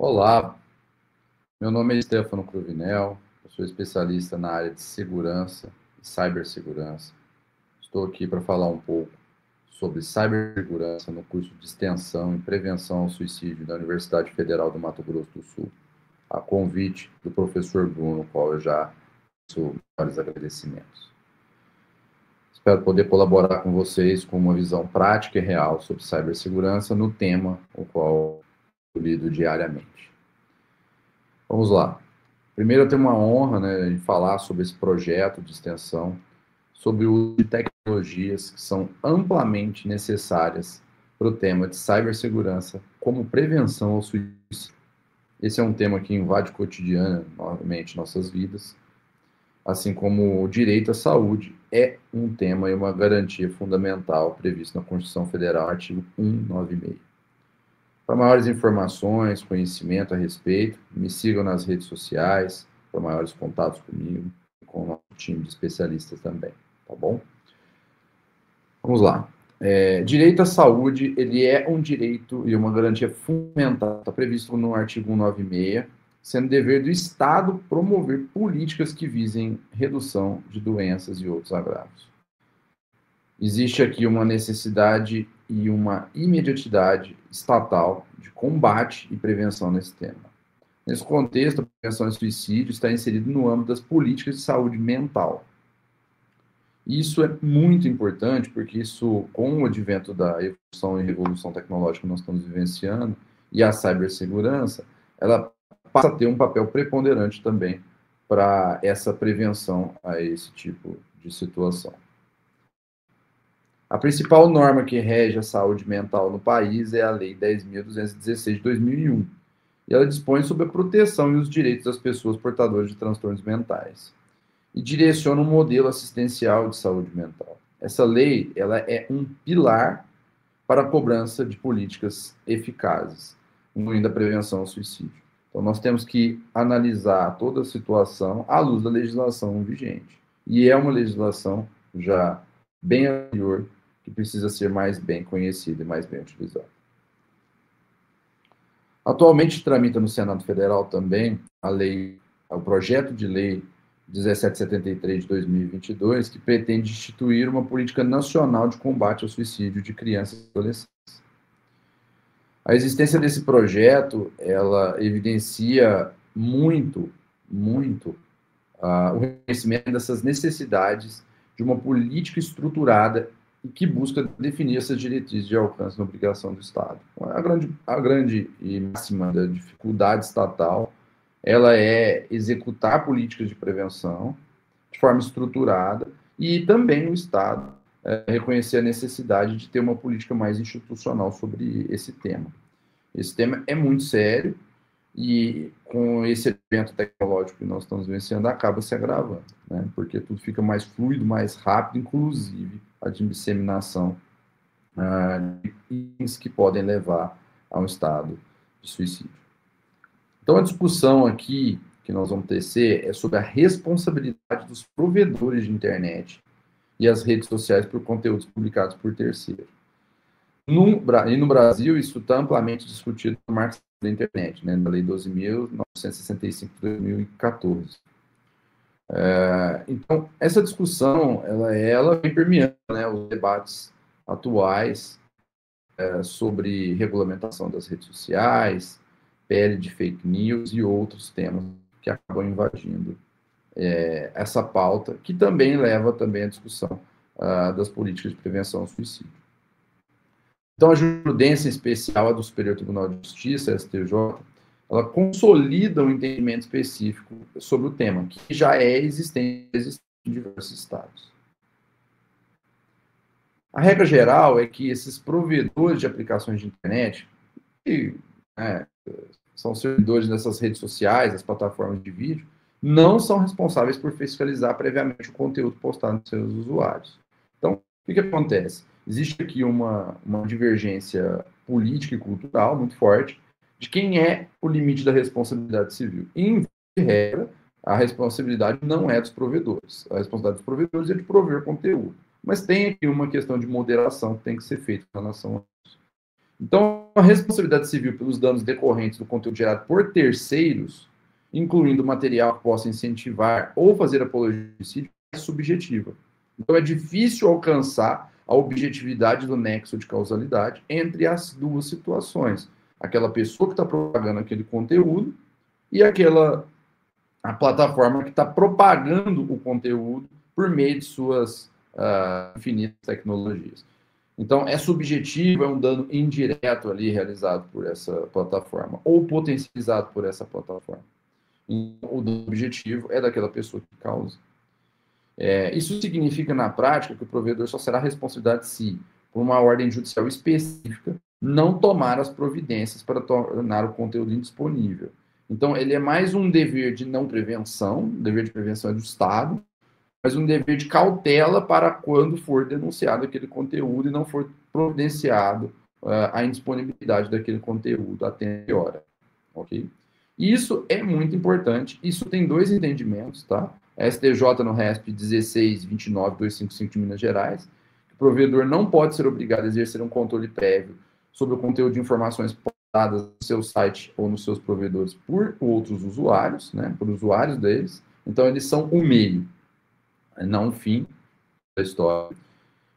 Olá, meu nome é Stefano Cruvinel, eu sou especialista na área de segurança e cibersegurança. Estou aqui para falar um pouco sobre cibersegurança no curso de extensão e prevenção ao suicídio da Universidade Federal do Mato Grosso do Sul, a convite do professor Bruno, ao qual eu já faço vários agradecimentos. Espero poder colaborar com vocês com uma visão prática e real sobre cibersegurança no tema o qual eu lido diariamente. Vamos lá. Primeiro, eu tenho uma honra, né, de falar sobre esse projeto de extensão, sobre o uso de tecnologias que são amplamente necessárias para o tema de cibersegurança como prevenção ao suicídio. Esse é um tema que invade cotidianamente nossas vidas, assim como o direito à saúde é um tema e uma garantia fundamental previsto na Constituição Federal, artigo 196. Para maiores informações, conhecimento a respeito, me sigam nas redes sociais, para maiores contatos comigo, com o nosso time de especialistas também, tá bom? Vamos lá. Direito à saúde, ele é um direito e uma garantia fundamental, está previsto no artigo 196, sendo dever do Estado promover políticas que visem redução de doenças e outros agravos. Existe aqui uma necessidade e uma imediatidade estatal de combate e prevenção nesse tema. Nesse contexto, a prevenção ao suicídio está inserida no âmbito das políticas de saúde mental. Isso é muito importante, porque isso, com o advento da evolução e revolução tecnológica que nós estamos vivenciando, e a cibersegurança, ela passa a ter um papel preponderante também para essa prevenção a esse tipo de situação. A principal norma que rege a saúde mental no país é a Lei 10.216 de 2001, e ela dispõe sobre a proteção e os direitos das pessoas portadoras de transtornos mentais, e direciona um modelo assistencial de saúde mental. Essa lei, ela é um pilar para a cobrança de políticas eficazes, incluindo a prevenção ao suicídio. Então, nós temos que analisar toda a situação à luz da legislação vigente. E é uma legislação já bem anterior, que precisa ser mais bem conhecida e mais bem utilizada. Atualmente tramita no Senado Federal também o projeto de lei 1773 de 2022, que pretende instituir uma política nacional de combate ao suicídio de crianças e adolescentes. A existência desse projeto, ela evidencia muito o reconhecimento dessas necessidades de uma política estruturada e que busca definir essas diretrizes de alcance na obrigação do Estado. A grande e máxima da dificuldade estatal, ela é executar políticas de prevenção de forma estruturada e também o Estado reconhecer a necessidade de ter uma política mais institucional sobre esse tema. Esse tema é muito sério e com esse evento tecnológico que nós estamos vivenciando, acaba se agravando, né? Porque tudo fica mais fluido, mais rápido, inclusive a disseminação de itens que podem levar a um estado de suicídio. Então, a discussão aqui que nós vamos tecer é sobre a responsabilidade dos provedores de internet e as redes sociais por conteúdos publicados por terceiros. E no Brasil, isso está amplamente discutido no marco da internet, né, na Lei 12.965 de 2014. Então, essa discussão, ela vem permeando, né, os debates atuais sobre regulamentação das redes sociais, PL de fake news e outros temas que acabam invadindo essa pauta, que também leva também à discussão das políticas de prevenção ao suicídio. Então, a jurisprudência especial, a do Superior Tribunal de Justiça, STJ, ela consolida um entendimento específico sobre o tema, que já é existente em diversos estados. A regra geral é que esses provedores de aplicações de internet, que são servidores dessas redes sociais, as plataformas de vídeo, não são responsáveis por fiscalizar previamente o conteúdo postado nos seus usuários. Então, o que acontece? Existe aqui uma divergência política e cultural muito forte de quem é o limite da responsabilidade civil. Em regra, a responsabilidade não é dos provedores. A responsabilidade dos provedores é de prover conteúdo. Mas tem aqui uma questão de moderação que tem que ser feita em relação a isso. Então, a responsabilidade civil pelos danos decorrentes do conteúdo gerado por terceiros, incluindo material que possa incentivar ou fazer apologia de homicídio, é subjetiva. Então, é difícil alcançar a objetividade do nexo de causalidade entre as duas situações. Aquela pessoa que está propagando aquele conteúdo e a plataforma que está propagando o conteúdo por meio de suas infinitas tecnologias. Então, é subjetivo, é um dano indireto ali realizado por essa plataforma, ou potencializado por essa plataforma. Então, o dano objetivo é daquela pessoa que causa. Isso significa, na prática, que o provedor só será responsabilidade se, por uma ordem judicial específica, não tomar as providências para tornar o conteúdo indisponível. Então, ele é mais um dever de não prevenção, o dever de prevenção é do Estado, mas um dever de cautela para quando for denunciado aquele conteúdo e não for providenciado a indisponibilidade daquele conteúdo a tempo e hora. Ok? Isso é muito importante. Isso tem dois entendimentos, tá? STJ no RESP 16.29.255 de Minas Gerais, que o provedor não pode ser obrigado a exercer um controle prévio sobre o conteúdo de informações postadas no seu site ou nos seus provedores por outros usuários, né? Por usuários deles. Então, eles são o meio, não o fim da história.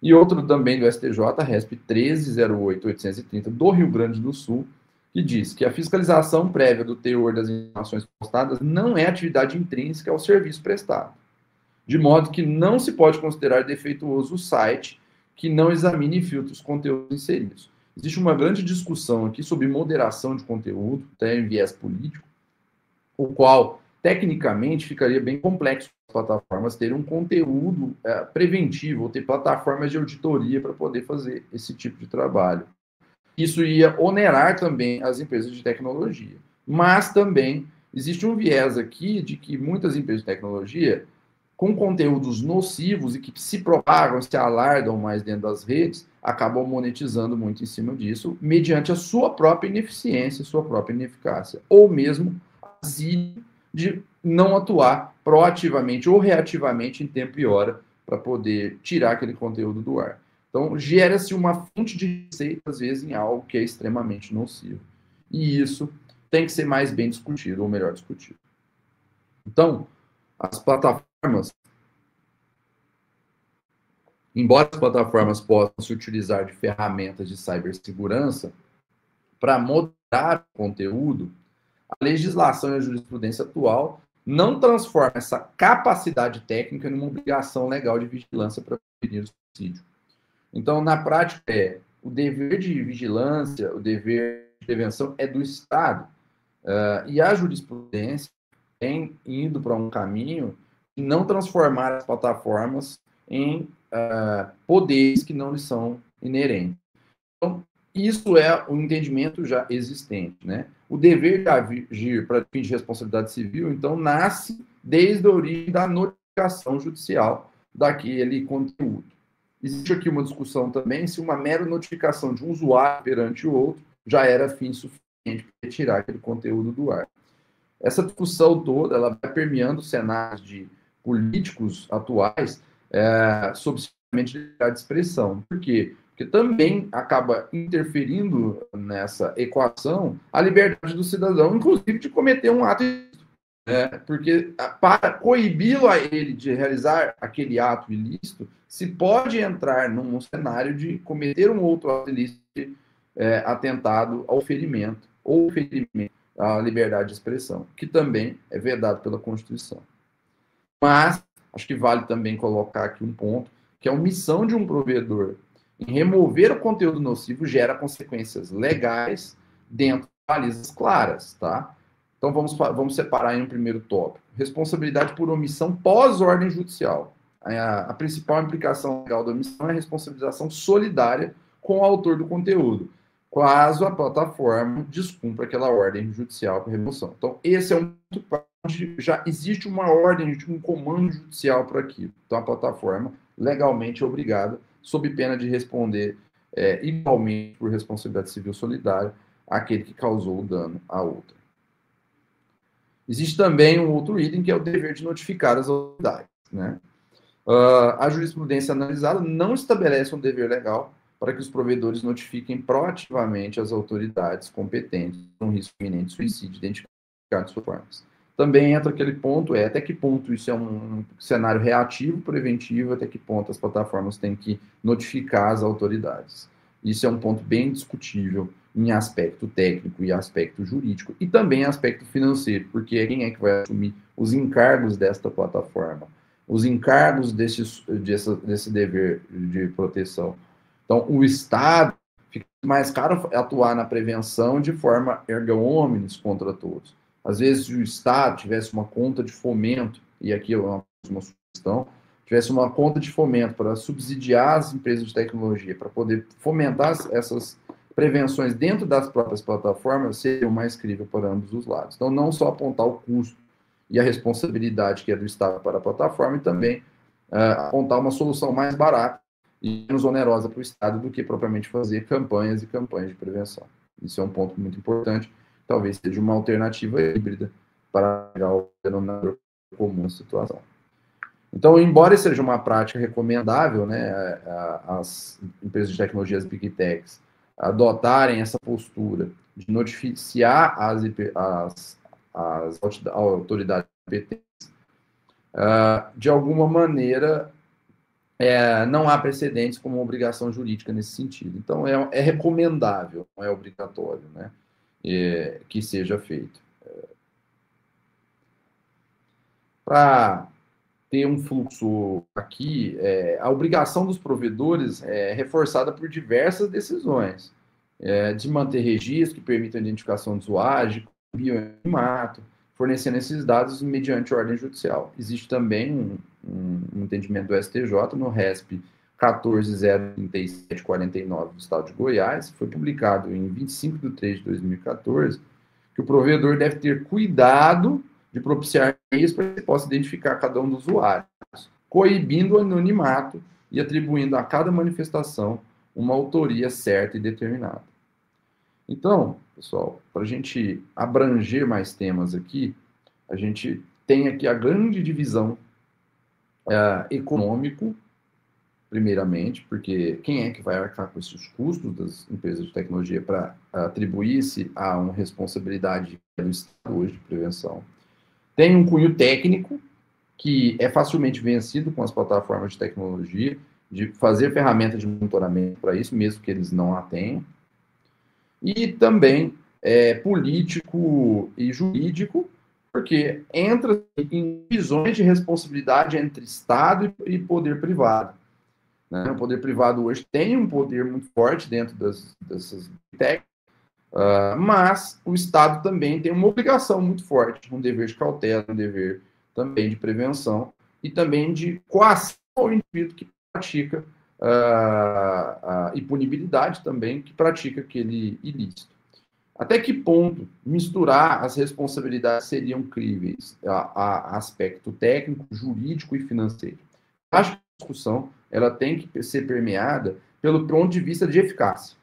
E outro também do STJ, RESP 13.08.830 do Rio Grande do Sul, que diz que a fiscalização prévia do teor das informações postadas não é atividade intrínseca ao serviço prestado, de modo que não se pode considerar defeituoso o site que não examine e filtre os conteúdos inseridos. Existe uma grande discussão aqui sobre moderação de conteúdo, até em viés político, o qual, tecnicamente, ficaria bem complexo para as plataformas terem um conteúdo preventivo, ou ter plataformas de auditoria para poder fazer esse tipo de trabalho. Isso ia onerar também as empresas de tecnologia. Mas também existe um viés aqui de que muitas empresas de tecnologia, com conteúdos nocivos e que se propagam, se alardam mais dentro das redes, acabam monetizando muito em cima disso, mediante a sua própria ineficiência, sua própria ineficácia, ou mesmo de não atuar proativamente ou reativamente em tempo e hora para poder tirar aquele conteúdo do ar. Então, gera-se uma fonte de receita, às vezes, em algo que é extremamente nocivo. E isso tem que ser mais bem discutido, ou melhor discutido. Então, as plataformas, embora as plataformas possam se utilizar de ferramentas de cibersegurança para moderar o conteúdo, a legislação e a jurisprudência atual não transforma essa capacidade técnica numa obrigação legal de vigilância para prevenir o suicídio. Então, na prática, o dever de vigilância, o dever de prevenção é do Estado. E a jurisprudência tem ido para um caminho de não transformar as plataformas em poderes que não lhes são inerentes. Então, isso é um entendimento já existente, né? O dever de agir para fins de responsabilidade civil, então, nasce desde a origem da notificação judicial daquele conteúdo. Existe aqui uma discussão também se uma mera notificação de um usuário perante o outro já era fim suficiente para retirar aquele conteúdo do ar. Essa discussão toda ela vai permeando cenários de políticos atuais sobre simplesmente liberdade de expressão. Por quê? Porque também acaba interferindo nessa equação a liberdade do cidadão, inclusive de cometer um ato ilícito. Porque para coibi-lo a ele de realizar aquele ato ilícito, se pode entrar num cenário de cometer um outro ato ilícito atentado ao ferimento ou ferimento à liberdade de expressão, que também é vedado pela Constituição. Mas acho que vale também colocar aqui um ponto, que a omissão de um provedor em remover o conteúdo nocivo gera consequências legais dentro de balizas claras, tá? Então, vamos separar em um primeiro tópico. Responsabilidade por omissão pós-ordem judicial. A principal implicação legal da omissão é a responsabilização solidária com o autor do conteúdo, caso a plataforma descumpra aquela ordem judicial para remoção. Então, esse é um ponto onde já existe uma ordem, um comando judicial para aquilo. Então, a plataforma legalmente é obrigada, sob pena de responder igualmente por responsabilidade civil solidária àquele que causou o dano à outra. Existe também um outro item, que é o dever de notificar as autoridades, né? A jurisprudência analisada não estabelece um dever legal para que os provedores notifiquem proativamente as autoridades competentes com risco iminente de suicídio identificado de suas formas. Também entra aquele ponto, até que ponto isso é um cenário reativo, preventivo, até que ponto as plataformas têm que notificar as autoridades. Isso é um ponto bem discutível em aspecto técnico e aspecto jurídico, e também em aspecto financeiro, porque quem é que vai assumir os encargos desta plataforma, os encargos desse dever de proteção. Então, o Estado fica mais caro atuar na prevenção de forma erga omnes contra todos. Às vezes, se o Estado tivesse uma conta de fomento, e aqui é uma sugestão, tivesse uma conta de fomento para subsidiar as empresas de tecnologia, para poder fomentar essas prevenções dentro das próprias plataformas, seria o mais crível para ambos os lados. Então, não só apontar o custo e a responsabilidade que é do Estado para a plataforma, e também apontar uma solução mais barata e menos onerosa para o Estado do que propriamente fazer campanhas e campanhas de prevenção. Isso é um ponto muito importante, talvez seja uma alternativa híbrida para chegar ao denominador comum da situação. Então, embora seja uma prática recomendável, né, as empresas de tecnologia, as Big Techs, adotarem essa postura de notificar as autoridades competentes, de alguma maneira, não há precedentes como obrigação jurídica nesse sentido. Então, é recomendável, não é obrigatório, né, que seja feito. Para ter um fluxo aqui, a obrigação dos provedores é reforçada por diversas decisões, de manter registros que permitam a identificação de usuários, de bioanonimato, fornecendo esses dados mediante ordem judicial. Existe também um entendimento do STJ no RESP 14.037/49 do Estado de Goiás, foi publicado em 25 de 3 de 2014, que o provedor deve ter cuidado de propiciar meios para que possa identificar cada um dos usuários, coibindo o anonimato e atribuindo a cada manifestação uma autoria certa e determinada. Então, pessoal, para a gente abranger mais temas aqui, a gente tem aqui a grande divisão econômico, primeiramente, porque quem é que vai arcar com esses custos das empresas de tecnologia para atribuir-se a uma responsabilidade do Estado hoje de prevenção? Tem um cunho técnico, que é facilmente vencido com as plataformas de tecnologia, de fazer ferramentas de monitoramento para isso, mesmo que eles não a tenham. E também político e jurídico, porque entra em visões de responsabilidade entre Estado e poder privado. Né? O poder privado hoje tem um poder muito forte dentro dessas tech, mas o Estado também tem uma obrigação muito forte, um dever de cautela, um dever também de prevenção e também de coação ao indivíduo que pratica e punibilidade também que pratica aquele ilícito. Até que ponto misturar as responsabilidades seriam críveis a aspecto técnico, jurídico e financeiro? Acho que a discussão ela tem que ser permeada pelo ponto de vista de eficácia,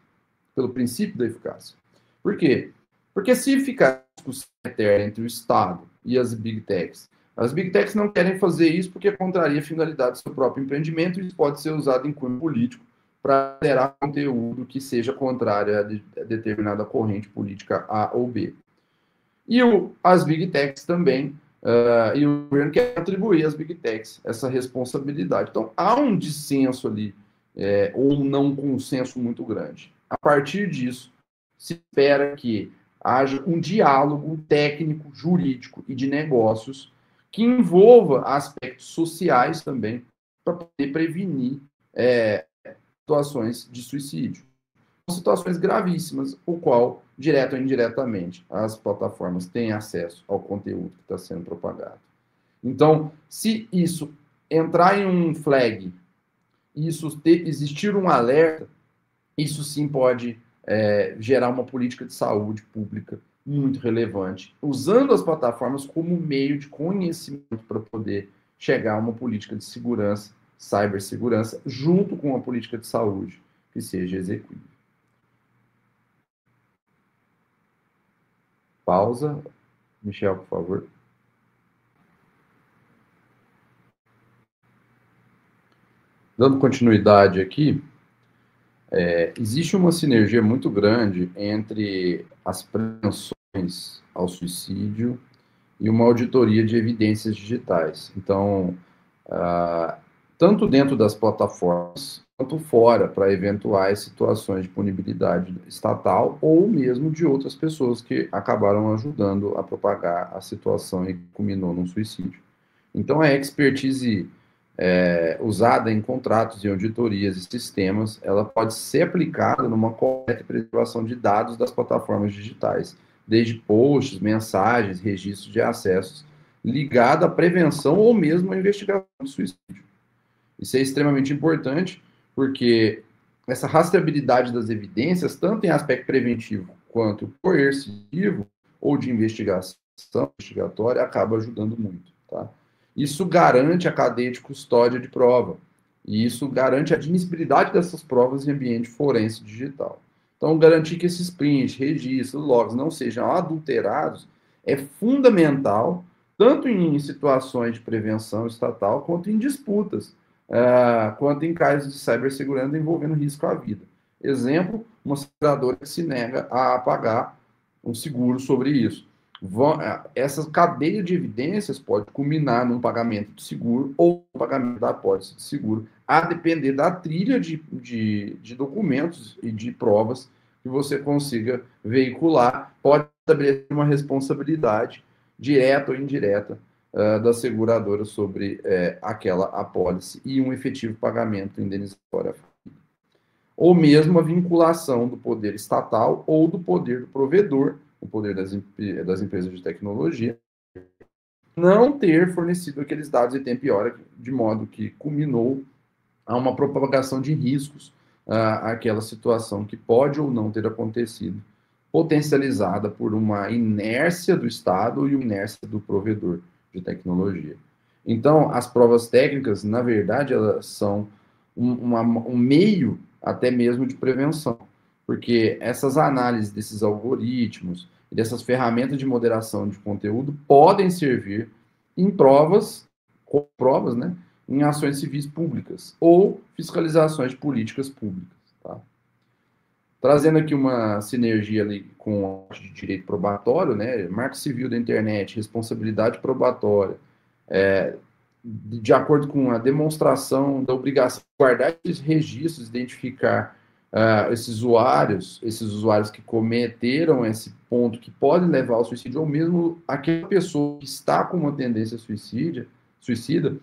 pelo princípio da eficácia. Por quê? Porque se ficar discussão eterna entre o Estado e as Big Techs, as Big Techs não querem fazer isso porque contraria a finalidade do seu próprio empreendimento e isso pode ser usado em cunho político para gerar conteúdo que seja contrário a determinada corrente política A ou B. E as Big Techs também, e o governo quer atribuir às Big Techs essa responsabilidade. Então, há um dissenso ali, ou um não consenso muito grande. A partir disso, se espera que haja um diálogo técnico, jurídico e de negócios que envolva aspectos sociais também, para poder prevenir situações de suicídio. Situações gravíssimas, o qual, direto ou indiretamente, as plataformas têm acesso ao conteúdo que está sendo propagado. Então, se isso entrar em um flag, existir um alerta, isso sim pode gerar uma política de saúde pública muito relevante, usando as plataformas como meio de conhecimento para poder chegar a uma política de segurança, cibersegurança, junto com uma política de saúde que seja execuível. Pausa. Michel, por favor. Dando continuidade aqui, Existe uma sinergia muito grande entre as prevenções ao suicídio e uma auditoria de evidências digitais. Então, tanto dentro das plataformas, quanto fora, para eventuais situações de punibilidade estatal ou mesmo de outras pessoas que acabaram ajudando a propagar a situação e culminou num suicídio. Então, a expertise usada em contratos e auditorias e sistemas, ela pode ser aplicada numa correta preservação de dados das plataformas digitais, desde posts, mensagens, registros de acessos, ligado à prevenção ou mesmo à investigação de suicídio. Isso é extremamente importante, porque essa rastreabilidade das evidências, tanto em aspecto preventivo quanto coercitivo ou de investigação investigatória, acaba ajudando muito, tá? Isso garante a cadeia de custódia de prova, e isso garante a admissibilidade dessas provas em ambiente forense digital. Então, garantir que esses prints, registros, logs não sejam adulterados é fundamental, tanto em situações de prevenção estatal, quanto em disputas, quanto em casos de cibersegurança envolvendo risco à vida. Exemplo, uma seguradora que se nega a pagar um seguro sobre isso. Essa cadeia de evidências pode culminar num pagamento de seguro ou no pagamento da apólice de seguro, a depender da trilha de documentos e de provas que você consiga veicular. Pode estabelecer uma responsabilidade direta ou indireta da seguradora sobre aquela apólice e um efetivo pagamento indenizatório. Ou mesmo a vinculação do poder estatal ou do poder do provedor, o poder das empresas de tecnologia, não ter fornecido aqueles dados em tempo e hora, de modo que culminou a uma propagação de riscos àquela situação que pode ou não ter acontecido, potencializada por uma inércia do Estado e uma inércia do provedor de tecnologia. Então, as provas técnicas, na verdade, elas são um meio até mesmo de prevenção, porque essas análises desses algoritmos e dessas ferramentas de moderação de conteúdo podem servir em provas, né, em ações civis públicas ou fiscalizações de políticas públicas. Tá? Trazendo aqui uma sinergia ali com o direito probatório, né, marco civil da internet, responsabilidade probatória, de acordo com a demonstração da obrigação de guardar esses registros, identificar esses usuários que cometeram esse ponto que pode levar ao suicídio, ou mesmo aquela pessoa que está com uma tendência suicida,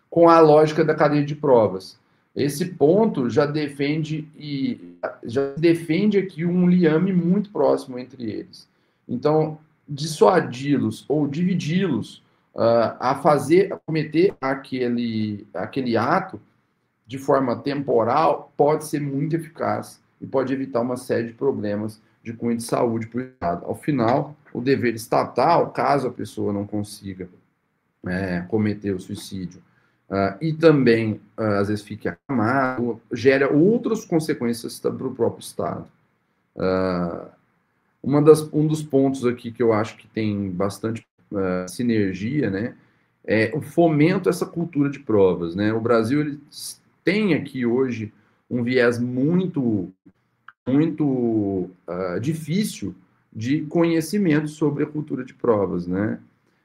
com a lógica da cadeia de provas. Esse ponto já defende aqui um liame muito próximo entre eles. Então, dissuadi-los ou dividi-los a cometer aquele ato de forma temporal pode ser muito eficaz e pode evitar uma série de problemas de cunho de saúde para o Estado. Ao final, o dever estatal, caso a pessoa não consiga cometer o suicídio, e também, às vezes, fique acamado, gera outras consequências para o próprio Estado. Um dos pontos aqui que eu acho que tem bastante sinergia, né, é o fomento a essa cultura de provas, né? O Brasil ele tem aqui hoje um viés muito difícil de conhecimento sobre a cultura de provas, né?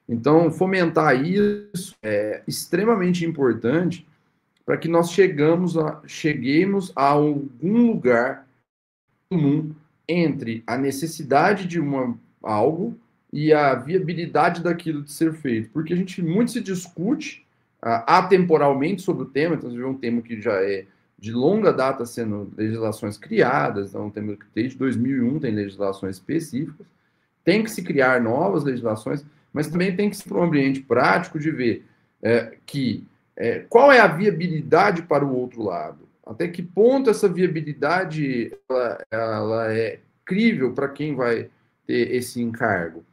Então, fomentar isso é extremamente importante para que nós cheguemos a algum lugar comum entre a necessidade de algo e a viabilidade daquilo de ser feito. Porque a gente muito se discute atemporalmente sobre o tema, então, você vê um tema que já é de longa data sendo legislações criadas, então, um tema que desde 2001 tem legislações específicas, tem que se criar novas legislações, mas também tem que ser para um ambiente prático de ver qual é a viabilidade para o outro lado. Até que ponto essa viabilidade ela é crível para quem vai ter esse encargo?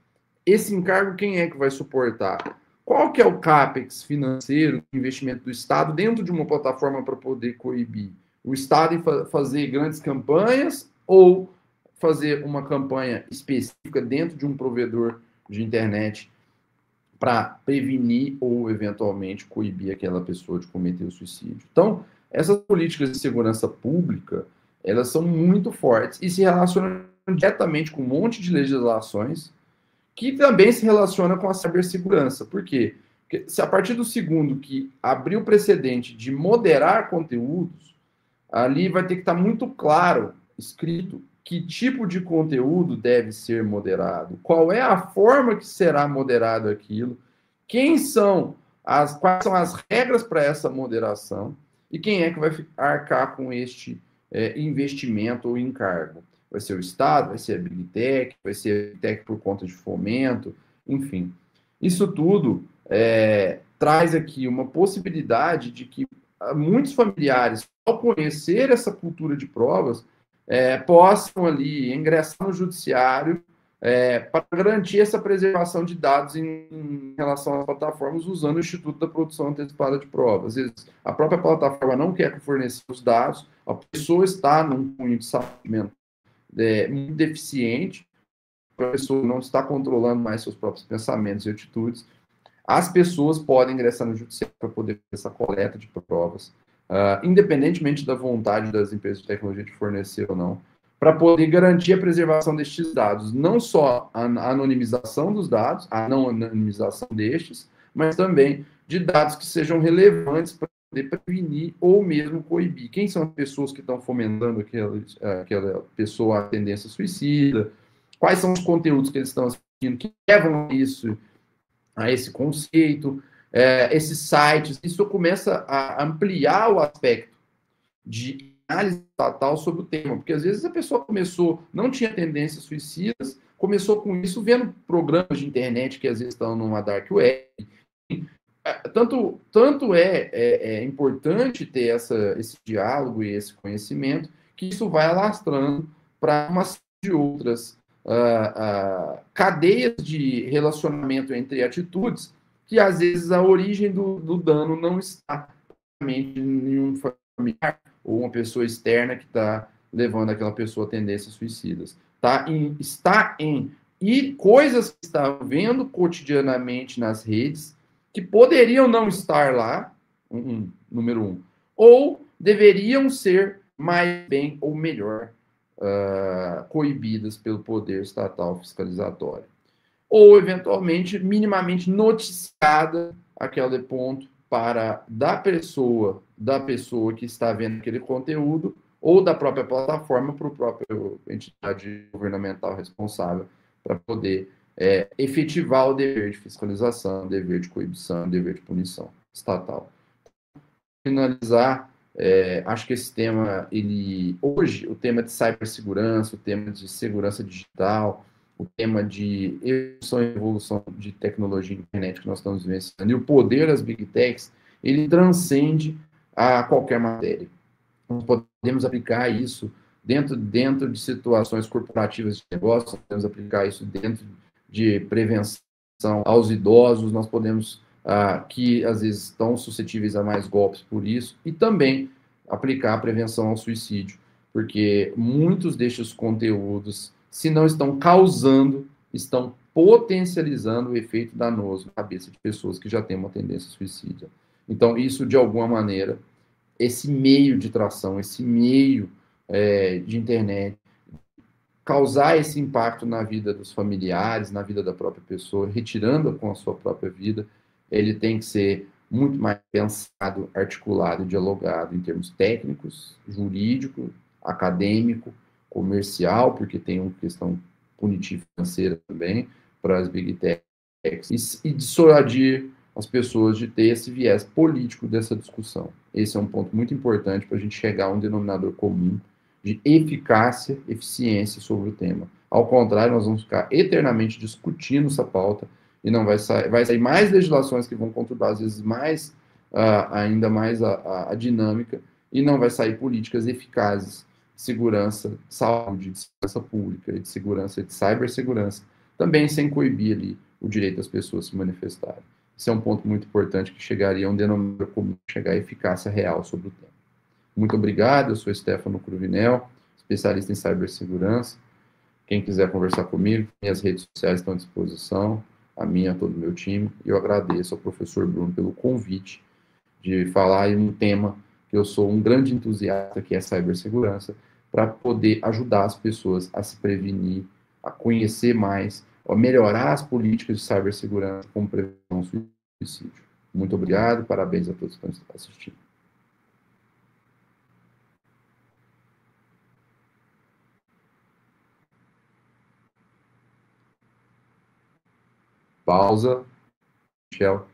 Esse encargo, quem é que vai suportar? Qual que é o CAPEX financeiro, investimento do Estado dentro de uma plataforma para poder coibir? O Estado em fazer grandes campanhas ou fazer uma campanha específica dentro de um provedor de internet para prevenir ou, eventualmente, coibir aquela pessoa de cometer o suicídio? Então, essas políticas de segurança pública, elas são muito fortes e se relacionam diretamente com um monte de legislações que também se relaciona com a cibersegurança. Por quê? Porque se a partir do segundo que abrir o precedente de moderar conteúdos, ali vai ter que estar muito claro, escrito, que tipo de conteúdo deve ser moderado, qual é a forma que será moderado aquilo, quais são as regras para essa moderação e quem é que vai arcar com este investimento ou encargo. Vai ser o Estado, vai ser a Big Tech, vai ser a Big Tech por conta de fomento, enfim. Isso tudo traz aqui uma possibilidade de que muitos familiares, ao conhecer essa cultura de provas, possam ali ingressar no judiciário para garantir essa preservação de dados em relação às plataformas usando o Instituto da Produção Antecipada de Provas. Às vezes, a própria plataforma não quer fornecer os dados, a pessoa está num cunho de saúde mental muito deficiente, a pessoa não está controlando mais seus próprios pensamentos e atitudes, as pessoas podem ingressar no judiciário para poder fazer essa coleta de provas, independentemente da vontade das empresas de tecnologia de fornecer ou não, para poder garantir a preservação destes dados, não só a anonimização dos dados, a não anonimização destes, mas também de dados que sejam relevantes para poder prevenir ou mesmo coibir. Quem são as pessoas que estão fomentando aquela pessoa a tendência suicida? Quais são os conteúdos que eles estão assistindo que levam a esse conceito, esses sites? Isso começa a ampliar o aspecto de análise estatal sobre o tema, porque às vezes a pessoa não tinha tendências suicidas, começou com isso vendo programas de internet que às vezes estão numa dark web. Tanto é importante ter esse diálogo e esse conhecimento, que isso vai alastrando para uma série de outras cadeias de relacionamento entre atitudes, que às vezes a origem do dano não está em um familiar ou uma pessoa externa que está levando aquela pessoa a tendências suicidas. Está em coisas que está vendo cotidianamente nas redes que poderiam não estar lá, número um, ou deveriam ser mais bem ou melhor coibidas pelo poder estatal fiscalizatório. Ou, eventualmente, minimamente noticiada aquele ponto da pessoa que está vendo aquele conteúdo ou da própria plataforma para a própria entidade governamental responsável para poder efetivar o dever de fiscalização, o dever de coibição, o dever de punição estatal. Finalizar, acho que esse tema, hoje, o tema de cibersegurança, o tema de segurança digital, o tema de evolução de tecnologia e internet que nós estamos vivenciando, e o poder das Big Techs, ele transcende a qualquer matéria. Nós podemos aplicar isso dentro de situações corporativas de negócio, nós podemos aplicar isso dentro de prevenção aos idosos, nós podemos, que às vezes estão suscetíveis a mais golpes por isso, e também aplicar a prevenção ao suicídio, porque muitos destes conteúdos, se não estão causando, estão potencializando o efeito danoso na cabeça de pessoas que já têm uma tendência suicida. Então, isso, de alguma maneira, esse meio de tração, esse meio de internet, causar esse impacto na vida dos familiares, na vida da própria pessoa, retirando com a sua própria vida, ele tem que ser muito mais pensado, articulado e dialogado em termos técnicos, jurídico, acadêmico, comercial, porque tem uma questão punitiva financeira também para as Big Techs, e dissuadir as pessoas de ter esse viés político dessa discussão. Esse é um ponto muito importante para a gente chegar a um denominador comum de eficácia, eficiência sobre o tema. Ao contrário, nós vamos ficar eternamente discutindo essa pauta e não vai sair mais legislações que vão conturbar, às vezes, ainda mais a dinâmica, e não vai sair políticas eficazes de segurança, de saúde, de segurança pública e de segurança, de cibersegurança, também sem coibir ali o direito das pessoas se manifestarem. Esse é um ponto muito importante que chegaria a um denominador comum, chegar a eficácia real sobre o tema. Muito obrigado, eu sou Stefano Cruvinel, especialista em cibersegurança. Quem quiser conversar comigo, minhas redes sociais estão à disposição, a minha, a todo o meu time, e eu agradeço ao professor Bruno pelo convite de falar em um tema que eu sou um grande entusiasta, que é cibersegurança, para poder ajudar as pessoas a se prevenir, a conhecer mais, a melhorar as políticas de cibersegurança como prevenção ao suicídio. Muito obrigado, parabéns a todos que estão assistindo. Pausa, Michel.